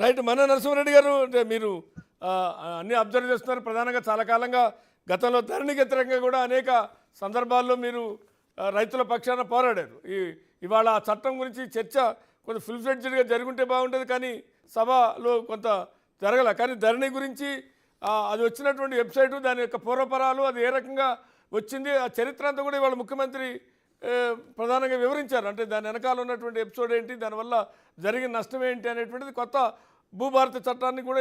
Right. మన నరసింహారెడ్డి గారు, అంటే మీరు అన్నీ అబ్జర్వ్ చేస్తున్నారు. ప్రధానంగా చాలా కాలంగా గతంలో ధరణికి వ్యతిరేకంగా కూడా అనేక సందర్భాల్లో మీరు రైతుల పక్షాన పోరాడారు. ఇవాళ ఆ చట్టం గురించి చర్చ కొంత ఫుల్ ఫ్లెడ్జ్డ్గా జరుగుంటే బాగుంటుంది, కానీ సభలో కొంత జరగల. కానీ ధరణి గురించి అది వచ్చినటువంటి వెబ్సైటు, దాని యొక్క పూర్వపరాలు, అది ఏ రకంగా వచ్చింది, ఆ చరిత్ర అంతా కూడా ఇవాళ ముఖ్యమంత్రి ప్రధానంగా వివరించారు. అంటే దాని వెనకాల ఉన్నటువంటి ఎపిసోడ్ ఏంటి, దానివల్ల జరిగిన నష్టం ఏంటి అనేటువంటిది కొత్త భూభారత చట్టాన్ని కూడా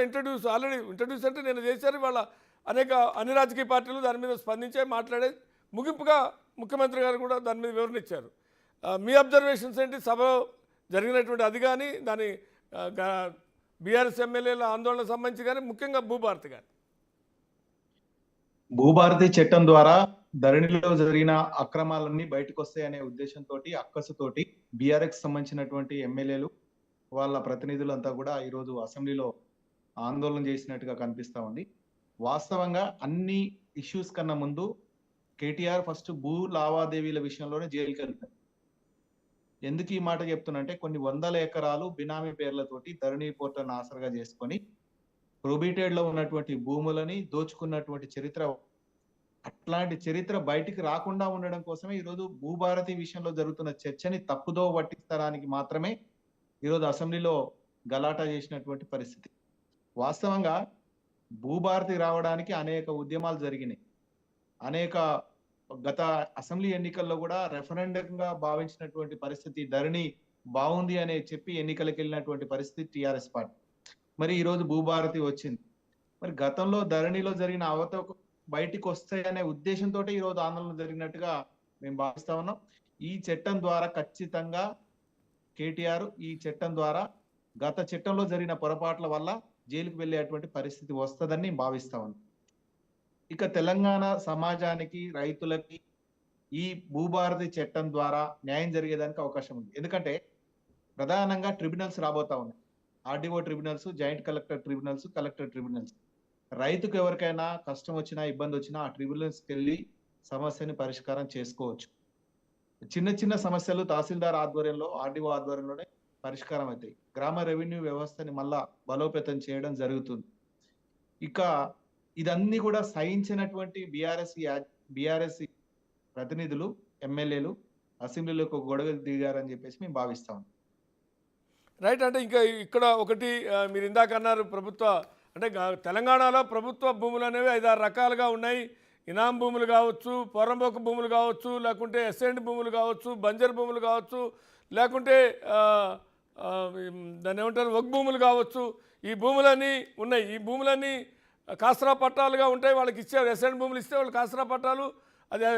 ఆల్రెడీ ఇంట్రడ్యూస్ అంటే నేను చేశారు. వాళ్ళ అనేక అన్ని రాజకీయ పార్టీలు దాని మీద స్పందించే మాట్లాడే ముగింపుగా ముఖ్యమంత్రి గారు కూడా దాని మీద వివరణ ఇచ్చారు. మీ అబ్జర్వేషన్స్ ఏంటి సభలో జరిగినటువంటి అది కానీ, దాని బీఆర్ఎస్ ఎమ్మెల్యేల ఆందోళనకు సంబంధించి కానీ, ముఖ్యంగా భూభారతి కానీ? భూభారతి చట్టం ద్వారా ధరణిలో జరిగిన అక్రమాలన్నీ బయటకు వస్తాయనే ఉద్దేశంతో అక్కసుతోటి బీఆర్ఎస్ సంబంధించినటువంటి ఎమ్మెల్యేలు వాళ్ళ ప్రతినిధులంతా కూడా ఈరోజు అసెంబ్లీలో ఆందోళన చేసినట్టుగా కనిపిస్తా ఉంది. వాస్తవంగా అన్ని ఇష్యూస్ కన్నా ముందు కేటీఆర్ ఫస్ట్ భూ లావాదేవీల విషయంలోనే జైలుకి వెళ్తారు. ఎందుకు ఈ మాట చెప్తున్నంటే, కొన్ని వందల ఎకరాలు బినామీ పేర్లతోటి ధరణి పోర్టల్ని ఆసరగా చేసుకొని ప్రొబిటెడ్ లో ఉన్నటువంటి భూములని దోచుకున్నటువంటి చరిత్ర, అట్లాంటి చరిత్ర బయటికి రాకుండా ఉండడం కోసమే ఈరోజు భూభారతి విషయంలో జరుగుతున్న చర్చని తప్పుదో పట్టించడానికి మాత్రమే ఈరోజు అసెంబ్లీలో గలాటా చేసినటువంటి పరిస్థితి. వాస్తవంగా భూభారతి రావడానికి అనేక ఉద్యమాలు జరిగినాయి. అనేక గత అసెంబ్లీ ఎన్నికల్లో కూడా రెఫరెండంగా భావించినటువంటి పరిస్థితి, ధరణి బాగుంది అనే చెప్పి ఎన్నికలకు వెళ్ళినటువంటి పరిస్థితి టిఆర్ఎస్ పార్టీ. మరి ఈరోజు భూభారతి వచ్చింది. మరి గతంలో ధరణిలో జరిగిన బయటికి వస్తాయనే ఉద్దేశంతో ఈరోజు ఆందోళన జరిగినట్టుగా మేము భావిస్తా ఉన్నాం. ఈ చట్టం ద్వారా ఖచ్చితంగా కేటీఆర్ ఈ చట్టం ద్వారా గత చట్టంలో జరిగిన పొరపాట్ల వల్ల జైలుకు వెళ్ళేటువంటి పరిస్థితి వస్తుందని భావిస్తా ఉన్నాం. ఇక తెలంగాణ సమాజానికి, రైతులకి ఈ భూభారతి చట్టం ద్వారా న్యాయం జరిగేదానికి అవకాశం ఉంది. ఎందుకంటే ప్రధానంగా ట్రిబ్యునల్స్ రాబోతా ఉన్నాయి. RDO tribunals, joint collector tribunals, collector tribunals. రైతుకు ఎవరికైనా కష్టం వచ్చినా, ఇబ్బంది వచ్చినా ఆ ట్రిబ్యునల్స్కి వెళ్ళి సమస్యని పరిష్కారం చేసుకోవచ్చు. చిన్న చిన్న సమస్యలు తహసీల్దార్ ఆధ్వర్యంలో, ఆర్డీఓ ఆధ్వర్యంలోనే పరిష్కారం అవుతాయి. గ్రామ రెవెన్యూ వ్యవస్థని మళ్ళా బలోపేతం చేయడం జరుగుతుంది. ఇక ఇదన్నీ కూడా సహించినటువంటి బీఆర్ఎస్ ప్రతినిధులు, ఎమ్మెల్యేలు అసెంబ్లీలోకి గొడవ దిగారని చెప్పేసి మేము భావిస్తాం. రైట్. అంటే ఇంకా ఇక్కడ ఒకటి మీరు ఇందాక అన్నారు, అంటే తెలంగాణలో ప్రభుత్వ భూములు అనేవి 5-6 రకాలుగా ఉన్నాయి. ఇనాం భూములు కావచ్చు, పొరంబోకు భూములు కావచ్చు, లేకుంటే ఎస్ఎండ్ భూములు కావచ్చు, బంజర్ భూములు కావచ్చు, లేకుంటే దాన్ని ఏమంటారు వక్ భూములు కావచ్చు. ఈ భూములన్నీ ఉన్నాయి. ఈ భూములన్నీ కాసరా పట్టాలుగా ఉంటాయి. వాళ్ళకి ఇచ్చారు, ఎస్ఎండ్ భూములు ఇస్తే వాళ్ళు కాసరా పట్టాలు, అదే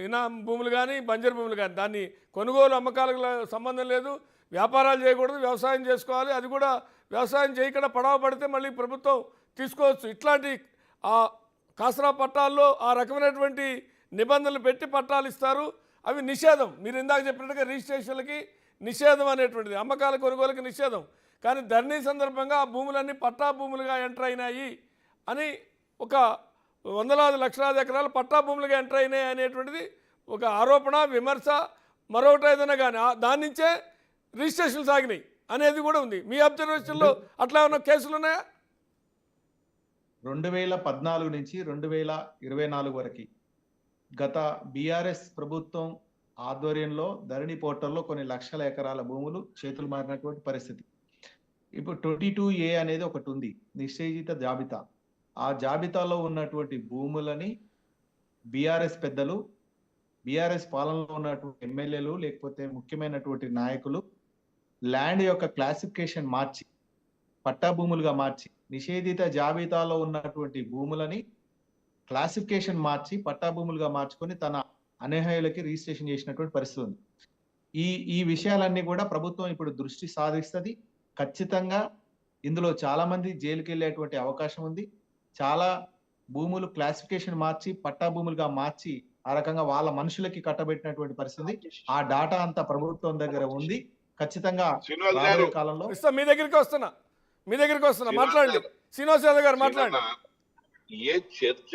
ఇనాం భూములు కానీ, బంజర్ భూములు కానీ. దాన్ని కొనుగోలు అమ్మకాలకు సంబంధం లేదు. వ్యాపారాలు చేయకూడదు, వ్యవసాయం చేసుకోవాలి. అది కూడా వ్యవసాయం చేయకుండా పడవ పడితే మళ్ళీ ప్రభుత్వం తీసుకోవచ్చు. ఇట్లాంటి ఆ కాసరా పట్టాల్లో ఆ రకమైనటువంటి నిబంధనలు పెట్టి పట్టాలు ఇస్తారు. అవి నిషేధం. మీరు ఇందాక చెప్పినట్టుగా రిజిస్ట్రేషన్లకి నిషేధం అనేటువంటిది, అమ్మకాల కొనుగోలుకి నిషేధం. కానీ ధరణి సందర్భంగా ఆ భూములన్నీ పట్టా భూములుగా ఎంటర్ అయినాయి అని, ఒక వందలాది లక్షలాది ఎకరాలు పట్టా భూములుగా ఎంటర్ అయినాయి అనేటువంటిది ఒక ఆరోపణ, విమర్శ, మరొకటి ఏదైనా కానీ దాని నుంచే రిజిస్ట్రేషన్ సాగినాయి అనేది కూడా ఉంది. మీ అబ్జర్వేషన్లో అట్లా ఉన్న కేసులు ఉన్నాయా? 2014 నుంచి 2024 వరకు గత బీఆర్ఎస్ ప్రభుత్వం ఆధ్వర్యంలో ధరణి పోర్టల్లో కొన్ని లక్షల ఎకరాల భూములు చేతులు మారినటువంటి పరిస్థితి. ఇప్పుడు 22A అనేది ఒకటి ఉంది, నిషేధిత జాబితా. ఆ జాబితాలో ఉన్నటువంటి భూములని బీఆర్ఎస్ పెద్దలు, బీఆర్ఎస్ పాలనలో ఉన్నటువంటి ఎమ్మెల్యేలు, లేకపోతే ముఖ్యమైనటువంటి నాయకులు ల్యాండ్ యొక్క క్లాసిఫికేషన్ మార్చి పట్టా భూములుగా మార్చి, నిషేధిత జాబితాలో ఉన్నటువంటి భూములని క్లాసిఫికేషన్ మార్చి పట్టా భూములుగా మార్చుకొని తన అనర్హులకి రిజిస్ట్రేషన్ చేసినటువంటి పరిస్థితి ఉంది. ఈ విషయాలన్నీ కూడా ప్రభుత్వం ఇప్పుడు దృష్టి సాధిస్తుంది. ఖచ్చితంగా ఇందులో చాలా మంది జైలుకి వెళ్ళేటువంటి అవకాశం ఉంది. చాలా భూములు క్లాసిఫికేషన్ మార్చి పట్టా భూములుగా మార్చి ఆ రకంగా వాళ్ళ మనుషులకి కట్టబెట్టినటువంటి పరిస్థితి. ఆ డాటా అంతా ప్రభుత్వం దగ్గర ఉంది. ఖచ్చితంగా రాబోయే కాలంలో మీ దగ్గరికి వస్తున్నా మాట్లాడండి. శ్రీనివాస్ యాదవ్ గారు మాట్లాడండి. ఏ చర్చ,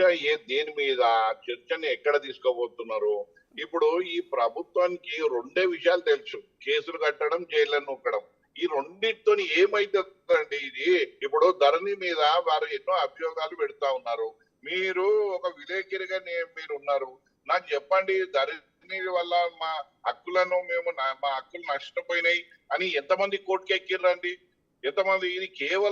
దేని మీద చర్చని ఎక్కడ తీసుకోబోతున్నారు? ఇప్పుడు ఈ ప్రభుత్వానికి రెండే విషయాలు తెలుసు: కేసులు కట్టడం, జైళ్ళను నొక్కడం. ఈ రెండింటితో ఏమైతుందండి ఇది? ఇప్పుడు ధరణి మీద వారు ఎన్నో అభియోగాలు పెడతా ఉన్నారు. మీరు ఒక విలేకరిగా మీరు ఉన్నారు. నాకు చెప్పండి, ధరణి వల్ల మా హక్కులను మా హక్కులు నష్టపోయినాయి అని ఎంతమంది కోర్టుకి ఎక్కిర్రండి? ఎంతమంది? ఇది కేవలం